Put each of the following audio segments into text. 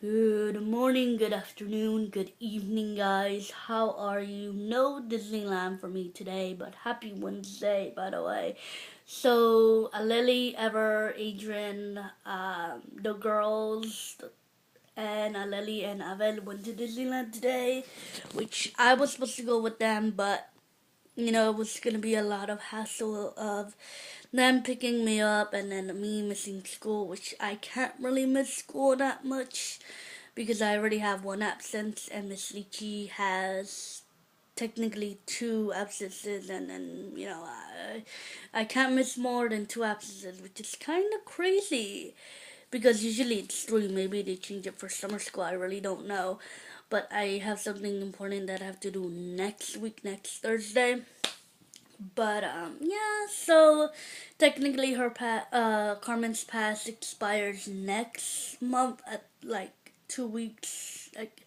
Good morning, good afternoon, good evening, guys. How are you? No Disneyland for me today, but happy Wednesday, by the way. So, Lily, Ever, Adrian, the girls, and Lily and Avel went to Disneyland today, which I was supposed to go with them, but it was gonna be a lot of hassle of them picking me up and then me missing school, which I can't really miss school that much because I already have one absence and Miss Lychee has technically two absences, and then I can't miss more than two absences, which is kind of crazy because usually it's three. Maybe they change it for summer school. I really don't know, but I have something important that I have to do next week, next Thursday. But yeah, so technically Carmen's pass expires next month at like 2 weeks, like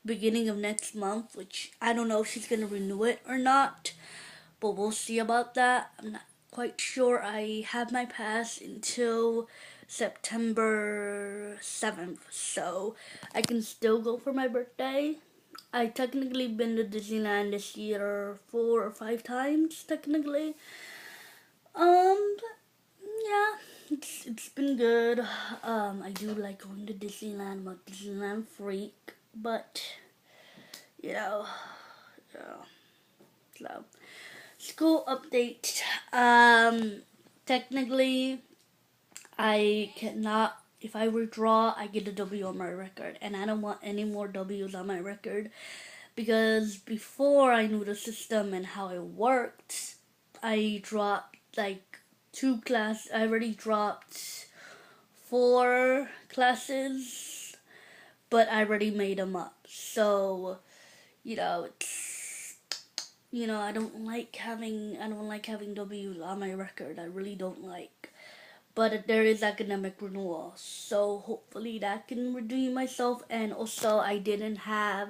beginning of next month, which I don't know if she's gonna renew it or not, but we'll see about that. I'm not quite sure. I have my pass until September 7th, so I can still go for my birthday. I technically been to Disneyland this year 4 or 5 times technically. But yeah, it's been good. I do like going to Disneyland. I'm a Disneyland freak, but you know, yeah. So school update. Technically, I cannot. If I withdraw, I get a W on my record, and I don't want any more W's on my record because before I knew the system and how it worked, I dropped like I already dropped 4 classes, but I already made them up. So, it's I don't like having W's on my record. I really don't like. But there is academic renewal, so hopefully that can redeem myself. And also, I didn't have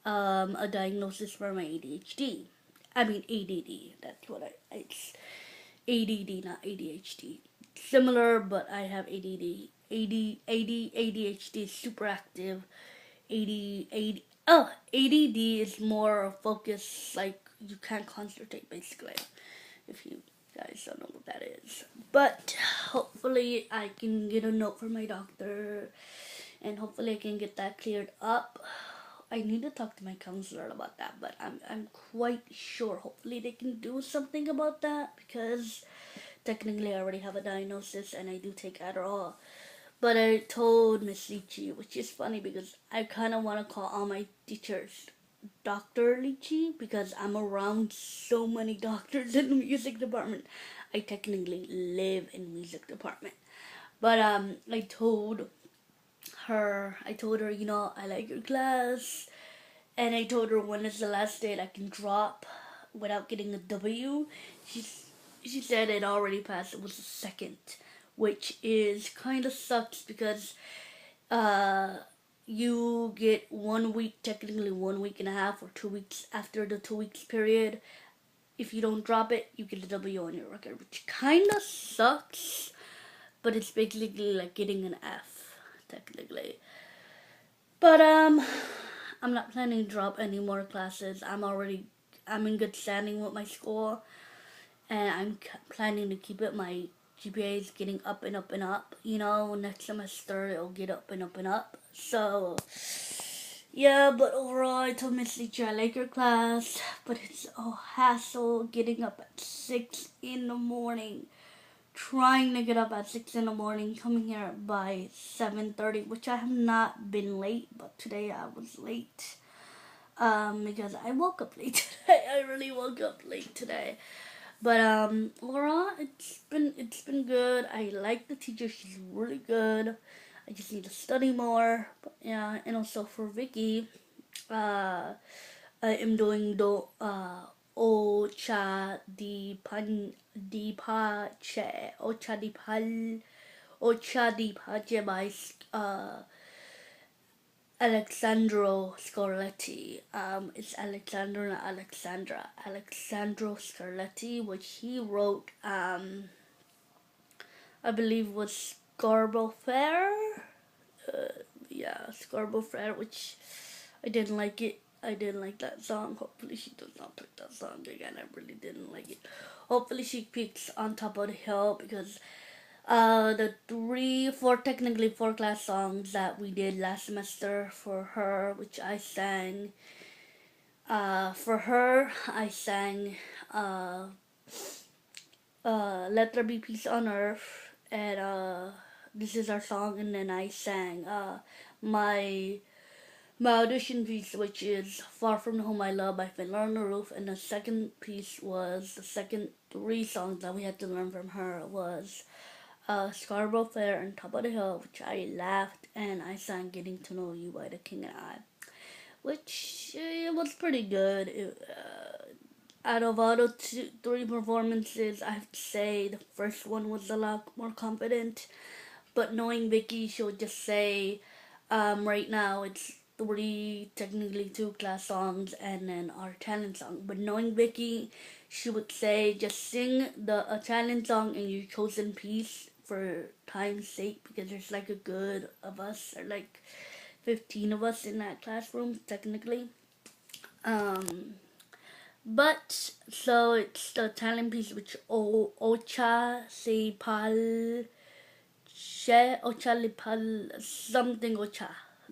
a diagnosis for my ADHD. I mean ADD. That's what it's ADD, not ADHD. Similar, but I have ADD. ADHD is super active. ADD is more focused, like you can't concentrate basically. If you guys don't know what that is. But hopefully I can get a note from my doctor and hopefully I can get that cleared up. I need to talk to my counselor about that, but I'm quite sure hopefully they can do something about that because technically I already have a diagnosis and I do take Adderall. But I told Miss Lychee, which is funny because I kind of want to call all my teachers Dr. Lychee because I'm around so many doctors in the music department. I technically live in music department. But I told her, I like your class. And I told her when is the last date I can drop without getting a W. She said it already passed. It was the second, which is kind of sucks because uh, you get 1 week, technically 1.5 weeks or 2 weeks after the 2 weeks period. If you don't drop it, you get a W on your record, which kind of sucks. But it's basically like getting an F, technically. But I'm not planning to drop any more classes. I'm in good standing with my school, and I'm planning to keep it. My GPA is getting up and up and up. Next semester it'll get up and up and up. So yeah, but overall, I told Miss Teacher I like your class, but it's a hassle getting up at 6 in the morning. Trying to get up at 6 in the morning, coming here by 7:30, which I have not been late, but today I was late. Because I woke up late today. I really woke up late today. But overall, it's been good. I like the teacher; she's really good. I just need to study more. But yeah, and also for Vicky, I am doing the Ocha di pan di pace Ocha di pace by Alexandro Scarletti. It's Alexandro, not Alexandra. Alexandro Scarletti, which he wrote I believe was Garbo Fair. yeah, Scarborough Fair, which I didn't like it. I didn't like that song. Hopefully she does not pick that song again. I really didn't like it. Hopefully she picks On Top of the Hill, because the technically four class songs that we did last semester for her, which I sang. For her, I sang Let There Be Peace on Earth, and This Is Our Song, and then I sang my audition piece, which is Far From the Home I Love by Fiddler on the Roof, and the second piece was the second three songs that we had to learn from her was Scarborough Fair and Top of the Hill, which I laughed, and I sang Getting to Know You by The King and I, which was pretty good. Out of all the three performances, I have to say the first one was a lot more confident. But knowing Vicky, she'll just say, right now it's technically two class songs, and then our talent song. But knowing Vicky, she would say, just sing the talent song in your chosen piece for time's sake, because there's like a good of us, or like 15 of us in that classroom, technically. But, so it's the talent piece, which Ocha Se Pal She Ocha Lipal something Ocha.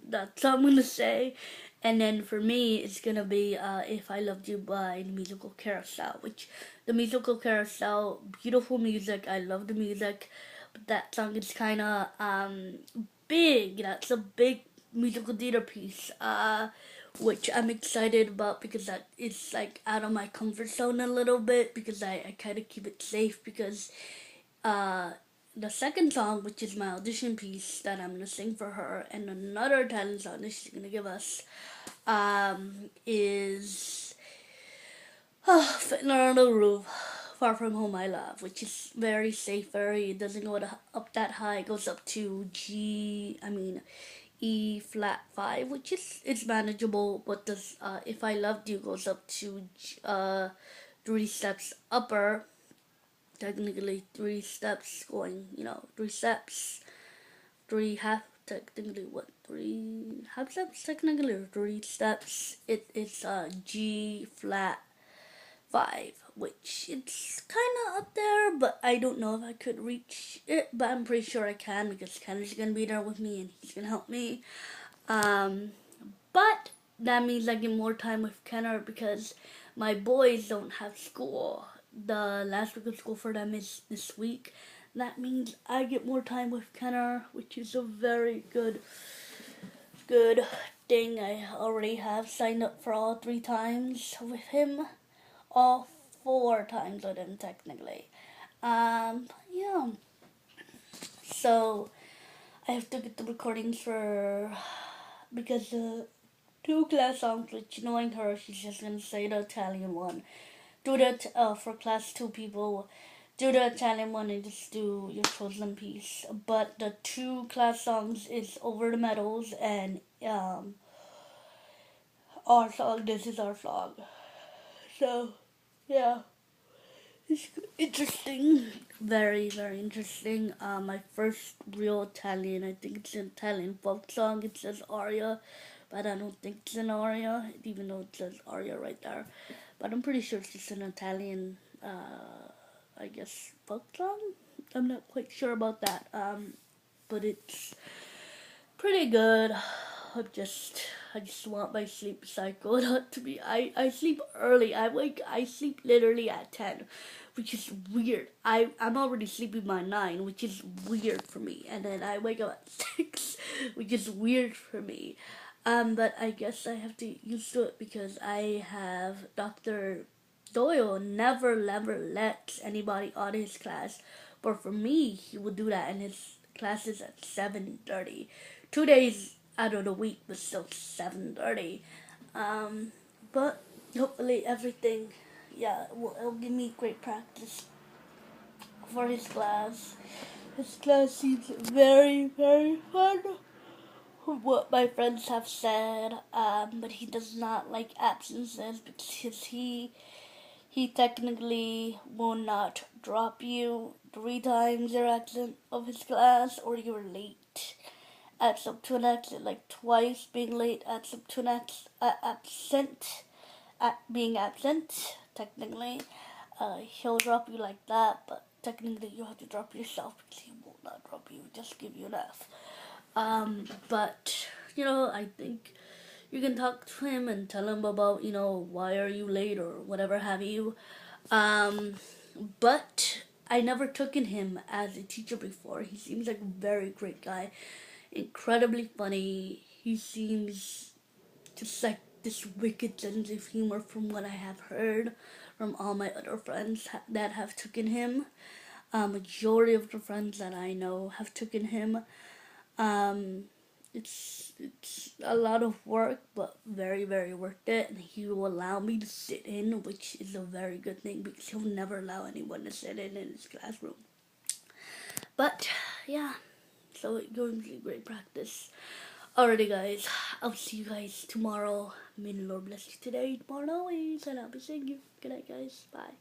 That's what I'm gonna say. And then for me, it's gonna be If I Loved You by the musical Carousel, which the musical Carousel, beautiful music. I love the music, but that song is kind of big. That's a big musical theater piece. Which I'm excited about, because that is like out of my comfort zone a little bit, because I kind of keep it safe, because the second song, which is my audition piece that I'm gonna sing for her, and another talent song that she's gonna give us, is Fiddler on the Roof, Far From Home I Love, which is very safe, it doesn't go up that high. It goes up to E flat 5, which is it's manageable, but this If I Loved You goes up to 3 steps upper, technically 3 steps going, 3 steps, 3 half, technically 3 half steps technically, or 3 steps. It's G flat 5, which it's kind of up there, but I don't know if I could reach it, but I'm pretty sure I can, because Kenner's gonna be there with me and he's gonna help me. But that means I get more time with Kenner, because my boys don't have school. The last week of school for them is this week. That means I get more time with Kenner, which is a very good thing. I already have signed up for all 3 times with him. All 4 times with him, technically. Yeah. So, I have to get the recordings because the 2 class songs, which knowing her, she's just gonna say the Italian one. Do that for class 2 people. Do the Italian one and just do your chosen piece. But the 2 class songs is Over the Meadows and our song, This Is Our Song. So, yeah. It's interesting. Very, very interesting. My first real Italian, I think it's an Italian folk song. It says aria, but I don't think it's an aria, even though it says aria right there. But I'm pretty sure it's just an Italian, I guess, folk song. I'm not quite sure about that. But it's pretty good. I just want my sleep cycle not to be. I sleep early. I sleep literally at 10, which is weird. I'm already sleeping by 9, which is weird for me. And then I wake up at 6, which is weird for me. But I guess I have to get used to it, because I have Dr. Doyle never lets anybody out of his class. But for me, he would do that, and his class is at 7:30. 2 days out of the week, but still 7:30. But hopefully everything, it'll give me great practice for his class. His class seems very, very fun, from what my friends have said. But he does not like absences, because he technically will not drop you 3 times you're absent of his class or you're late. Adds up to an X, and like twice being late adds up to an X. Being absent, technically. He'll drop you like that, but technically you have to drop yourself because he will not drop you, just give you an F. But, I think you can talk to him and tell him about, why are you late or whatever have you. But I never taken him as a teacher before. He seems like a very great guy, incredibly funny. He seems just like this wicked sense of humor from what I have heard from all my other friends that have taken him. Majority of the friends that I know have taken him. Um, it's a lot of work, but very very worth it. And he will allow me to sit in, which is a very good thing because he'll never allow anyone to sit in his classroom. But yeah, so it's going to be great practice. Alrighty, guys, I'll see you guys tomorrow. May the Lord bless you today, tomorrow, always, and I'll be seeing you. Good night, guys. Bye.